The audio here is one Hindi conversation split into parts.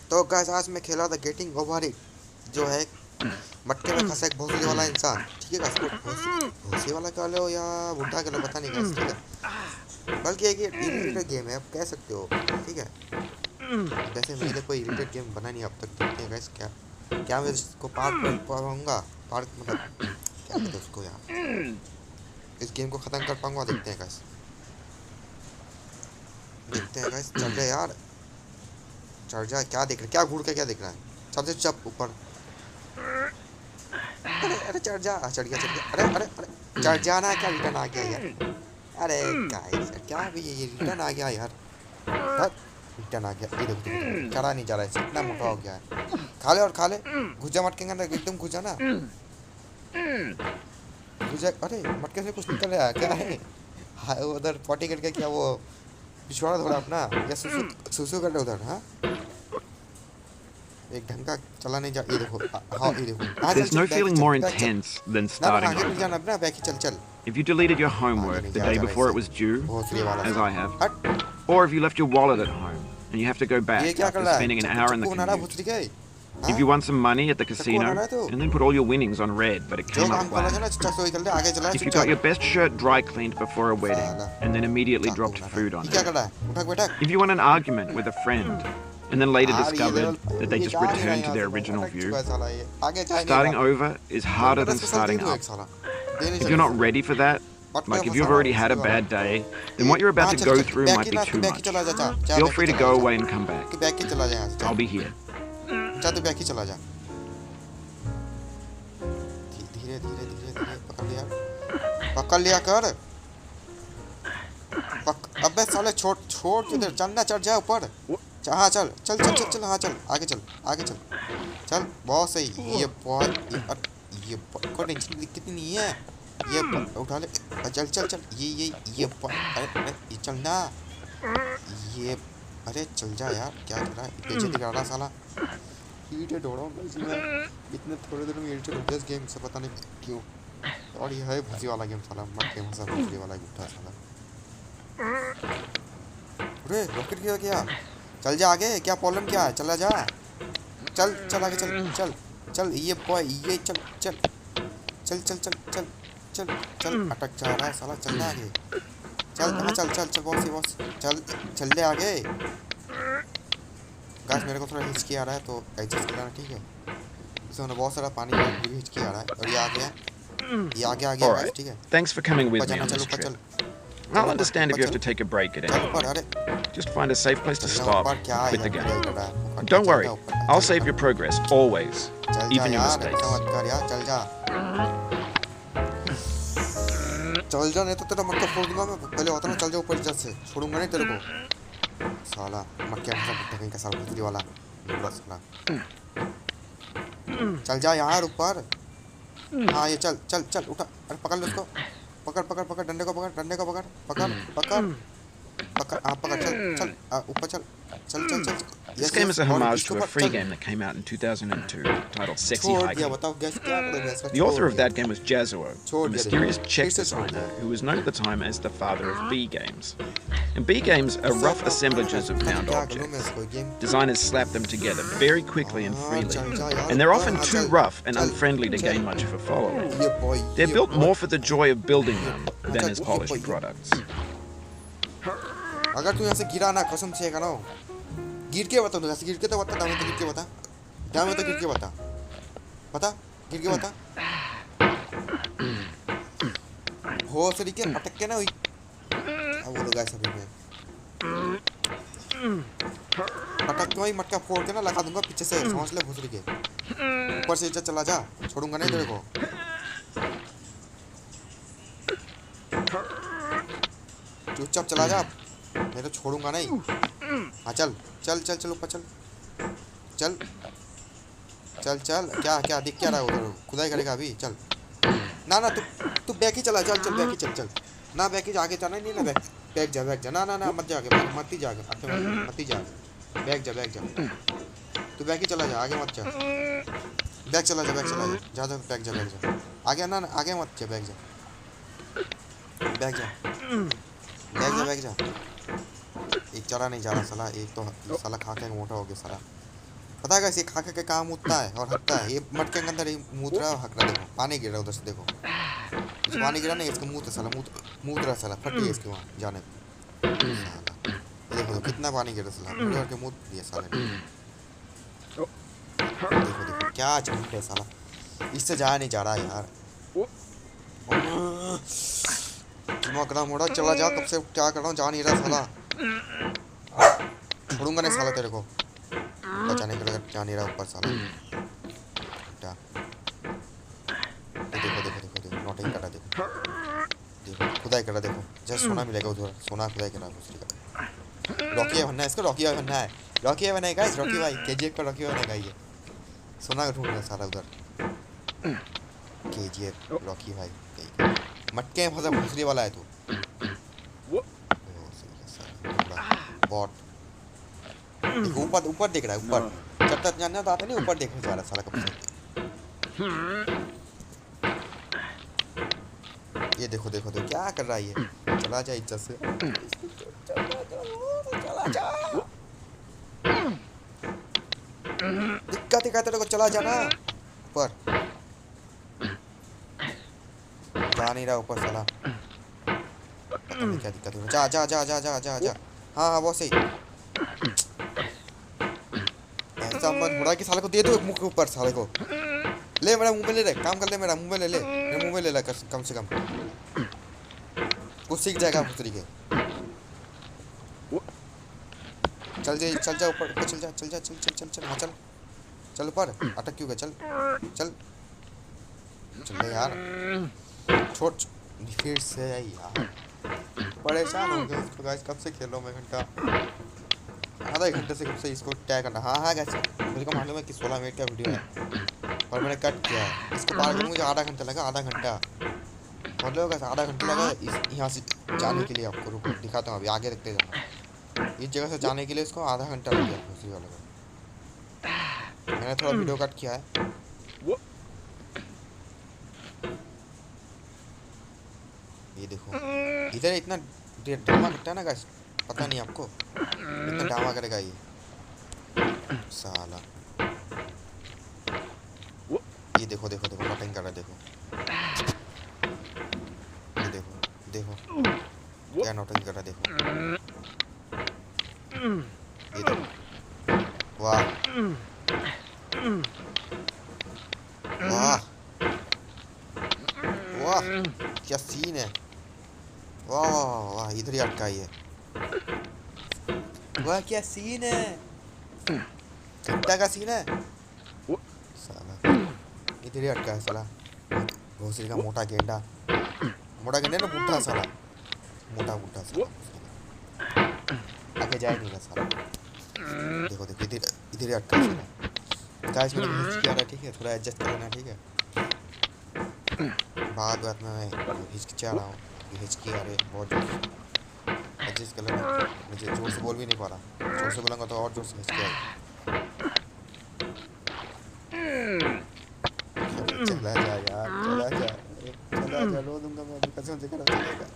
तो गाइस आज मैं खेला था गेटिंग ओवर इट, जो है मटके में फंसा एक भोसड़ी वाला इंसान। ठीक है गाइस, भोसड़ी वाला कह लो या बुढ़ा कह लो, पता नहीं गाइस। ठीक है, बल्कि एक इरिटेटेड गेम है, आप कह सकते हो। ठीक है, वैसे मैंने कोई इरिटेट गेम बना नहीं अब तक। देखते हैं गाइस क्या क्या मैं इसको पार्ट पाऊंगा। पार्ट मतलब क्या कहते हैं उसको यार, इस गेम को ख़त्म कर पाऊंगा। देखते हैं गाइस, देखते हैं गाइस। चल जा यार, चढ़ जा। क्या देख रहा है, क्या घूर के क्या देख रहा है? चढ़ जा चप ऊपर। अरे अरे चढ़ जा, चढ़ गया चढ़ गया। अरे अरे अरे चढ़ जाना, क्या रिटर्न आ गया यार। अरे गाइस क्या भी ये रिटर्न आ गया यार, रिटर्न आ गया। ये देखो चढ़ा नहीं जा रहा है, इतना मोटा हो गया है। खा ले और खा ले, घुस जा मटके के अंदर, एकदम घुस जा ना, घुस जा। अरे मटके से कुछ निकल रहा है, क्या है? हाँ उधर पॉटी करके क्या वो पिछवाड़ा थोड़ा अपना, या सुसु सुसु कर ले उधर। हाँ एक ढंग का चला नहीं जा। ये देखो, हाँ ये देखो। There's no feeling more intense than starting आगे over. जाना अपना, बैक ही चल चल। If you deleted your homework the day before it was due, as I have, or if you left your wallet at home and you have to go back after spending an hour in the commute. If you won some money at the casino and then put all your winnings on red, but it came up black. If you got your best shirt dry cleaned before a wedding and then immediately dropped food on it. If you won an argument with a friend and then later discovered that they just returned to their original view. Starting over is harder than starting up. If you're not ready for that, like if you've already had a bad day, then what you're about to go through might be too much. Feel free to go away and come back. I'll be here. जा तू बैक ही चला जा। धीरे धीरे धीरे धीरे पकड़ लिया, पकड़ लिया कर। अबे साले छोड़ छोड़ किधर चलना, चढ़ जा ऊपर। हाँ चल चल चल चल चल, हाँ चल आगे चल, आगे चल चल। बहुत सही। ये बहुत ये कोई टेंशन दिक्कत नहीं है। ये उठा ले, चल चल चल। ये अरे ये चलना, ये अरे चल जा यार। क्या कर रहा है, पीछे दिखा रहा साला। इरिटेट हो रहा हूँ मैं इतने थोड़े देर में, इरिटेट हो गया इस गेम से, पता नहीं क्यों। और ये है भूसी वाला गेम साला, मटके में सब भूसी वाला गुट्ठा साला। अरे रॉकेट क्या क्या? चल जा आगे, क्या प्रॉब्लम क्या है? चला जा, चल चल आगे चल चल चल। ये बॉय ये चल चल चल चल चल चल चल चल। अटक जा रहा है साला, चलना आगे चल। हाँ चल चल चल, बॉस बॉस चल चल ले आगे। गाइस मेरे को थोड़ा हिचकी आ रहा है तो एडजस्ट करना, ठीक है? इसमें बहुत सारा पानी भी हिचकी आ रहा है। और ये आ गया, ये आ गया, ठीक है? Thanks for coming with me on this trip. I'll understand if you have to take a break at any point. Just find a safe place to stop with the game. Don't worry, I'll save your progress always, even your mistakes. चल जा, चल जा, नहीं तो तेरा मटका फोड़ दूंगा मैं। पहले होता ना, चल जा ऊपर से, छोड़ूंगा नहीं तेरे को साला। मटके में सब कहीं का साला भूतरी वाला बुरा साला। चल जा यार ऊपर। हाँ ये चल चल चल, उठा। अरे पकड़ लो उसको, पकड़ पकड़ पकड़, डंडे को पकड़, डंडे को पकड़, पकड़ पकड़ पकड़। हाँ पकड़, चल चल ऊपर चल चल चल चल। This game is a homage to a free game that came out in 2002 titled Sexy Hiking. The author of that game was Jazuo, a mysterious Czech designer who was known at the time as the father of B games. And B games are rough assemblages of found objects. Designers slap them together very quickly and freely, and they're often too rough and unfriendly to gain much of a following. They're built more for the joy of building them than as polished products. अगर तू यहाँ से गिरा ना, कसम से ना, गिर के बता। तू ऐसे गिर के तो बता, दामे तो गिर के बता, दामे तो गिर के बता, बता गिर के बता। हो सरी के अटक के ना हुई। अब वो लोग ऐसे भी में अटक के वही मटका फोड़ के ना लगा दूंगा पीछे से, समझ ले भूसरी के। ऊपर से चला जा, छोड़ूंगा नहीं तेरे को। चुपचाप चला जा, मैं तो छोड़ूंगा नहीं। हाँ चल चल चल चल ऊपर चल चल चल चल। क्या क्या दिख क्या रहा है उधर? खुदाई करेगा अभी। चल ना ना, तू बैक ही चला, चल चल बैक ही चल चल ना, बैक ही आगे जाना नहीं ना, बैक जा ना ना ना, मत जा आगे, मत ही जा आगे, मत ही जा आगे, बैक जा तू बैक ही चला जा, आगे मत जा। बैक चला जा, जा बैक जा आगे ना, आगे मत जा, बैक जा। एक चला नहीं जा रहा साला, एक तो साला खा के मोटा हो गया साला। पता है कैसे खा के काम मुतता है और हकता है। ये मटके के अंदर ही मूत रहा है, हक रहा। देखो पानी गिर रहा है उधर से, देखो इस पानी गिरा नहीं, इसका मुंह तो साला मूत रहा साला, फट गया इसके वहाँ जाने साला। ये देखो तो कितना पानी गिर रहा साला, मुंह के मूत दिया साले ने। देखो देखो क्या झूठ है साला, इससे जाया नहीं जा रहा यार। दिमाग खराब हो रहा, चला जा, कब से क्या कर रहा हूँ, जा नहीं रहा साला। छोड़ूंगा नहीं साला तेरे को, बचाने के लिए जा नहीं रहा ऊपर साला। क्या देखो देखो देखो देखो नोटिंग करा, देखो देखो खुदाई करा, देखो जैसे सोना मिलेगा उधर, सोना खुदाई करा दूसरी का। रॉकी बनना है इसको, रॉकी बनना है, रॉकी बनेगा इस रॉकी भाई, केजीएफ का रॉकी बनेगा ये। सोना का ढूंढ रहा सारा उधर, केजीएफ रॉकी भाई मटके में फंसा भूसरी वाला है तू। बॉट देखो ऊपर ऊपर देख रहा है, ऊपर जब तक जानना तो आता नहीं, ऊपर देखने जा रहा साला कब से। ये देखो देखो देखो क्या कर रहा है ये, चला जा इज्जत से, चला जा। दिक्कत ही कहते को, चला जाना ऊपर, जा नहीं रहा ऊपर साला। क्या दिक्कत है, जा जा जा जा जा जा जा। हाँ हाँ वो सही, ऐसा मत मुड़ा कि साले को दे दो मुंह के ऊपर साले को। ले मेरा मुंह में ले, काम कर ले, मेरा मुंह में ले ले, मेरे मुंह में ले कम से कम कुछ सीख जाएगा पुत्री के। चल जा ऊपर, चल जा चल जा चल चल चल चल, हाँ चल चल ऊपर, अटक क्यों गया, चल चल चल यार, छोड़ फिर से यार, परेशान हो गया इसको गाइस, कब से खेल रहा हूँ मैं, घंटा आधा एक घंटे से कब से इसको टैग करना। हाँ हाँ गाइस मुझे को मालूम है कि 16 मिनट का वीडियो है, पर मैंने कट किया है इसको, पार करने मुझे आधा घंटा लगा, आधा घंटा मतलब गाइस आधा घंटा लगा इस यहाँ से जाने के लिए। आपको रुको दिखाता हूँ, अभी आगे रखते जाना, इस जगह से जाने के लिए इसको आधा घंटा लग गया दूसरी वाले को। मैंने थोड़ा वीडियो कट किया है। ये देखो इधर इतना ड्रामा करता है ना गाइस, पता नहीं आपको इतना ड्रामा करेगा ये साला। ये देखो देखो देखो नोटिंग कर रहा है, देखो ये देखो देखो क्या नोटिंग कर रहा है, देखो ये देखो, वाह वाह वाह क्या सीन है, वाह वाह वाह, इधर ही अटका है, वाह क्या सीन है, घंटा का सीन है साला, इधर ही अटका है साला। भोसड़ी का मोटा गेंडा ना बूढ़ा साला, मोटा बूढ़ा साला, आगे जाए नहीं रहा साला। देखो देखो इधर ही अटका है साला। गाइस मैंने हिचकी आ रहा है, ठीक है थोड़ा एडजस्ट कर लेना, ठीक है बात में मैं हिचकिचा रहा हूँ, हिचकी आ रही है बहुत जोर से, एडजस्ट कर लेना। मुझे जोर से बोल भी नहीं पा रहा, जोर से बोलूँगा तो और जोर से हिचकी आएगी। चला जा यार, चला जा, रो दूंगा मैं अभी, कसम से करो चलेगा,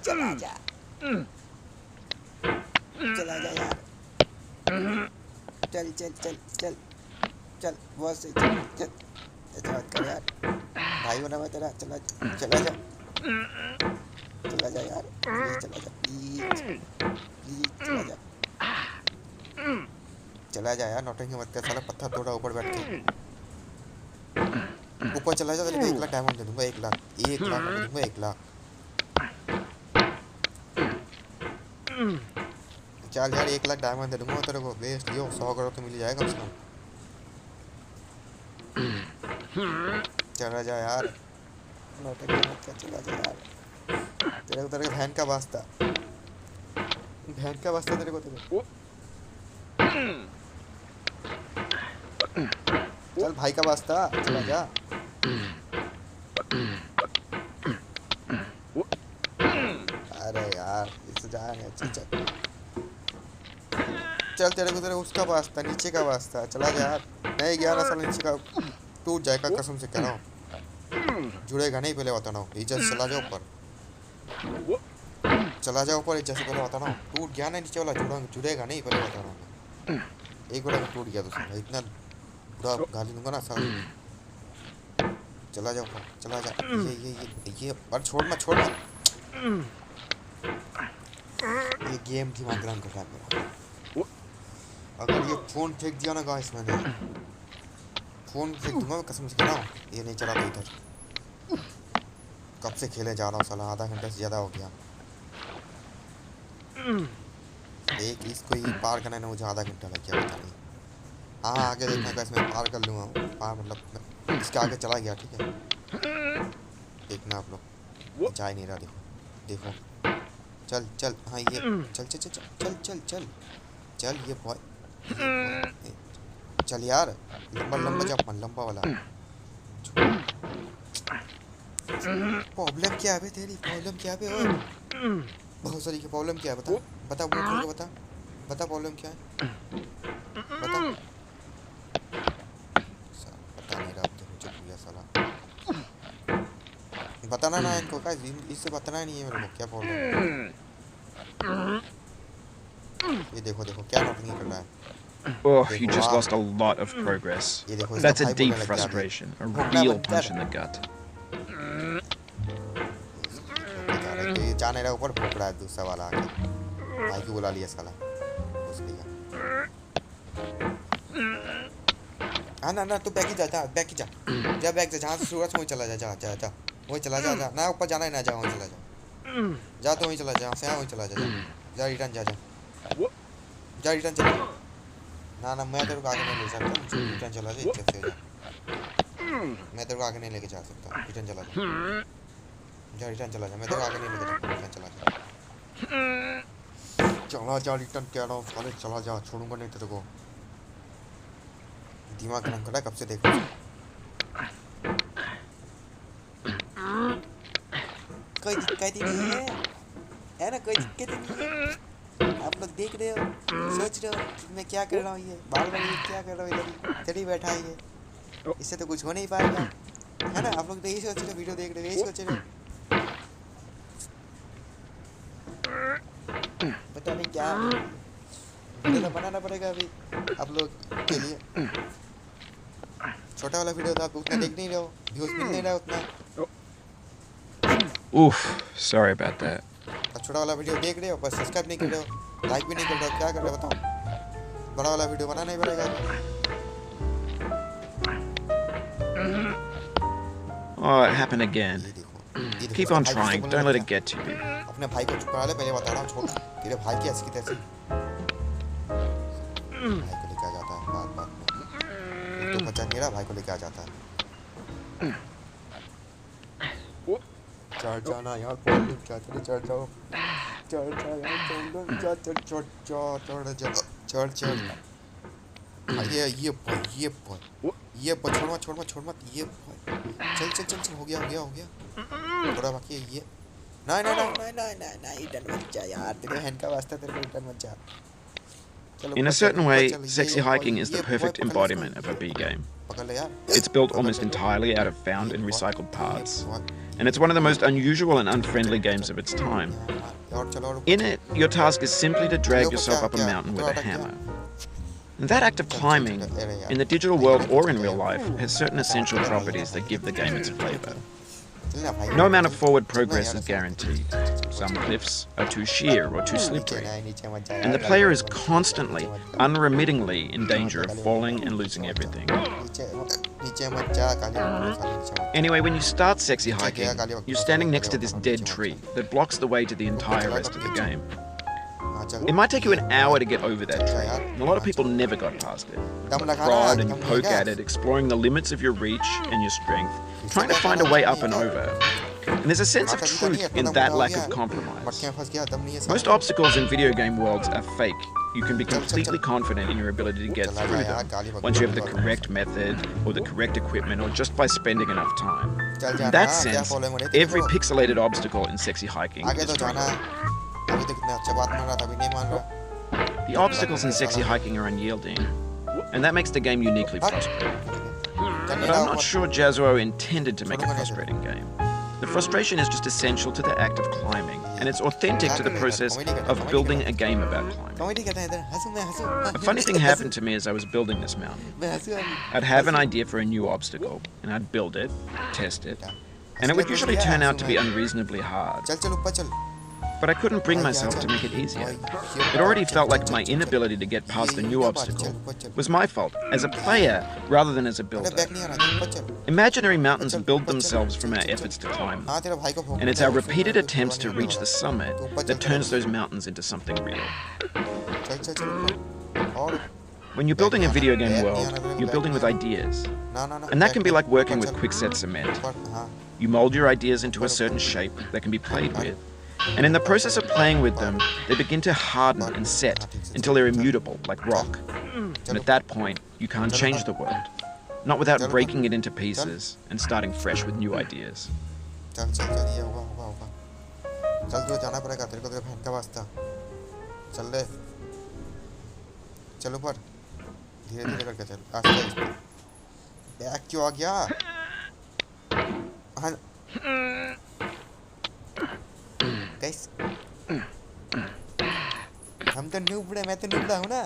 चला जा यार, चल चल चल चल चल बहुत सही, चल ऐसा मत कर यार, भाई बना मैं तेरा, चला जा चला जा यार, चला जा प्लीज प्लीज, चला जा यार, नौटंकी मत कर साला, पत्थर तोड़ा ऊपर बैठ के, ऊपर चला जा, तेरे को 1 लाख डायमंड दे दूंगा, 1 लाख दे दूंगा, 1 लाख। चल यार 1 लाख डायमंड दे दूंगा तेरे को, बेस्ट लियो, 100 करोड़ तो मिल जाएगा कम से कम। चला जा यार, नौटंकी मत कर, चला जा यार, तेरे को बहन का वास्ता, तेरे को चल भाई का वास्ता, चला जा। अरे यार इससे जाया नहीं, अच्छा चल तेरे को उसका वास्ता, नीचे का वास्ता, चला जा यार, नहीं गया ना साला, नीचे का टूट जाएगा कसम से कह रहा हूँ, जुड़ेगा नहीं, पहले बता रहा हूँ, इज्जत से चला जा ऊपर, चला जा ऊपर, इज्जत से पहले बता रहा हूँ, टूट गया ना नीचे वाला, जुड़ेगा नहीं, पहले बता रहा हूँ, एक बार टूट गया तो साला इतना बुरा गाली दूंगा ना साला चला जा ये पर छोड़ मत ये गेम दिमाग खराब कर रहा है मेरा अगर ये फोन फेंक दिया ना गाइस मैंने फोन फेंक दूंगा मैं कसम से कह रहा हूँ ये नहीं चला इधर कब से खेले जा रहा हूँ साला आधा घंटा से ज़्यादा हो गया एक इसको ही पार करने में मुझे आधा घंटा लग गया पता नहीं हाँ आगे देखना गाइस मैं पार कर लूँगा पार मतलब इसके आगे चला गया ठीक है देखना आप लोग जा ही नहीं रहा देखो चल हाँ ये चल ये बॉय चल यार लंबा जा लंबा वाला प्रॉब्लम क्या है तेरी प्रॉब्लम क्या है बहुत सारी प्रॉब्लम क्या है बता मुंह खोल के बता प्रॉब्लम क्या है बता नहीं रहा देखो चुप गया साला बताना ना इनको का इससे बताना नहीं है मेरे को क्या प्रॉब्लम ये देखो क्या नॉटिंग कर रहा है Oh, you just lost a lot of progress. That's a deep frustration, a real punch in the gut. जाने रहा ऊपर भोंक रहा है दूसरा वाला आके भाई को बुला लिया साला घुस गया हाँ ना तू बैक ही जा बैक जा जहाँ से सूरज वहीं चला जा वहीं चला जा ना ऊपर जाना ही ना जा वहीं चला जा तो वहीं चला जा से वहीं चला जा रिटर्न जा रिटर्न चला ना मैं तेरे को आगे नहीं ले सकता रिटर्न चला जा इज्जत से जा मैं तेरे को आगे नहीं लेके जा सकता रिटर्न चला जा मैं तेरे को आगे नहीं लेके जा रिटर्न चला जा रिटर्न कह रहा हूँ साले चला जा छोड़ूंगा नहीं तेरे को दिमाग गरम कर रहा है कब से देख कोई दिक्कत ही नहीं है ना कोई दिक्कत ही नहीं है आप लोग देख रहे हो सोच रहे हो कि मैं क्या कर रहा हूँ ये बाल क्या कर रहा हूँ इधर ही बैठा है ये इससे तो कुछ हो नहीं पाएगा है ना आप लोग तो यही सोच रहे हो वीडियो देख रहे हो यही सोच रहे हो पता नहीं क्या वीडियो तो बनाना पड़ेगा अभी आप लोग के लिए छोटा वाला वीडियो तो आप उतना देख नहीं रहे हो व्यूज मिल नहीं रहा उतना Oof, sorry about that. छोटा वाला वीडियो देख रहे हो पर सब्सक्राइब नहीं कर रहे हो लाइक भी नहीं कर रहे हो क्या कर रहे हो बताओ बड़ा वाला वीडियो बनाना ही पड़ेगा Oh, it happened again. Keep on trying, don't let it get to you. अपने भाई को चुप करा ले पहले बता रहा हूँ छोटा तेरे भाई की ऐसी तैसी भाई को लेके आ जाता है बात में तो बचा नहीं रहा भाई को लेके आ जाता है चढ़ जाना यार क्या चढ़ जाओ चढ़ ये छोड़ मत ये चल हो गया थोड़ा बाकी है ये ना रिटर्न मत जा यार तेरे हैंड का वास्ता तेरे को रिटर्न मत जा In a certain way, sexy hiking is the perfect embodiment of a B game. It's built almost entirely out of found and recycled parts, and it's one of the most unusual and unfriendly games of its time. In it, your task is simply to drag yourself up a mountain with a hammer. And that act of climbing, in the digital world or in real life, has certain essential properties that give the game its flavour. No amount of forward progress is guaranteed. Some cliffs are too sheer or too slippery, and the player is constantly, unremittingly in danger of falling and losing everything. Anyway, when you start sexy hiking, you're standing next to this dead tree that blocks the way to the entire rest of the game. It might take you an hour to get over that tree, and a lot of people never got past it. You prod and you poke at it, exploring the limits of your reach and your strength, trying to find a way up and over. And there's a sense of truth in that lack of compromise. Most obstacles in video game worlds are fake. You can be completely confident in your ability to get through them once you have the correct method or the correct equipment or just by spending enough time. In that sense, every pixelated obstacle in sexy hiking is real. The obstacles in sexy hiking are unyielding, and that makes the game uniquely frustrating. But I'm not sure Jazuo intended to make a frustrating game. The frustration is just essential to the act of climbing, and it's authentic to the process of building a game about climbing. Comedy करते हैं इधर हंसू मैं हंसू A funny thing happened to me as I was building this mountain. मैं हंसू I'd have an idea for a new obstacle, and I'd build it, test it, and it would usually turn out to be unreasonably hard. चल चल ऊपर चल But I couldn't bring myself to make it easier. It already felt like my inability to get past the new obstacle was my fault, as a player rather than as a builder. Back नहीं आ रहा ऊपर चल Imaginary mountains build themselves from our efforts to climb, हाँ तेरा भाई को भोंक and it's our repeated attempts to reach the summit that turns those mountains into something real. चल चल चल ऊपर और When you're building a video game world, you're building with ideas, ना ना ना and that can be like working with quickset cement. ऊपर हाँ You mold your ideas into a certain shape that can be played with, and in the process of playing with them, they begin to harden and set until they're immutable, like rock. And at that point, you can't change the world, not without breaking it into pieces and starting fresh with new ideas. चल चल चल ये होगा होगा होगा चल जो जाना पड़ेगा तेरे को तेरे बहन का वास्ता चल ले चल ऊपर धीरे धीरे करके चल आस्ते आस्ते बैक क्यों आ गया हाँ गाइस हम तो न्यूबड़े मैं तो न्यूबड़ा हूँ ना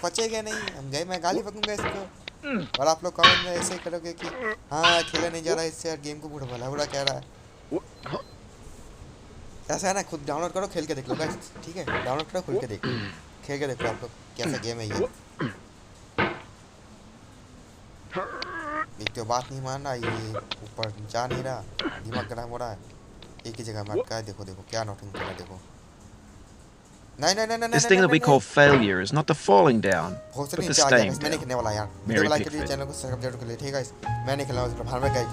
बचेगा नहीं हम गए मैं गाली बकूंगा इसको और आप लोग कमेंट में ऐसे करोगे कि हाँ खेला नहीं जा रहा इससे यार गेम को बूढ़ा भला बुरा कह रहा है ऐसा है ना खुद डाउनलोड करो खेल के देख लो गाइस ठीक है डाउनलोड करो खुल के देखो खेल के देखो आप लोग कैसा गेम है ये एक तो बात नहीं मान रहा ये ऊपर जा नहीं रहा दिमाग खराब हो रहा है एक ही जगह में अटका है देखो देखो क्या नोटिंग कर रहा है देखो नहीं नहीं नहीं This thing that we call failure is not the falling down, बहुत but the नीचे आ गया staying मैंने down. खेलने वाला यार Mary वीडियो लाइक Pickford. करिए चैनल को सब्सक्राइब जरूर कर लिए ठीक है मैं नहीं खेलना उस पर भार में कहीं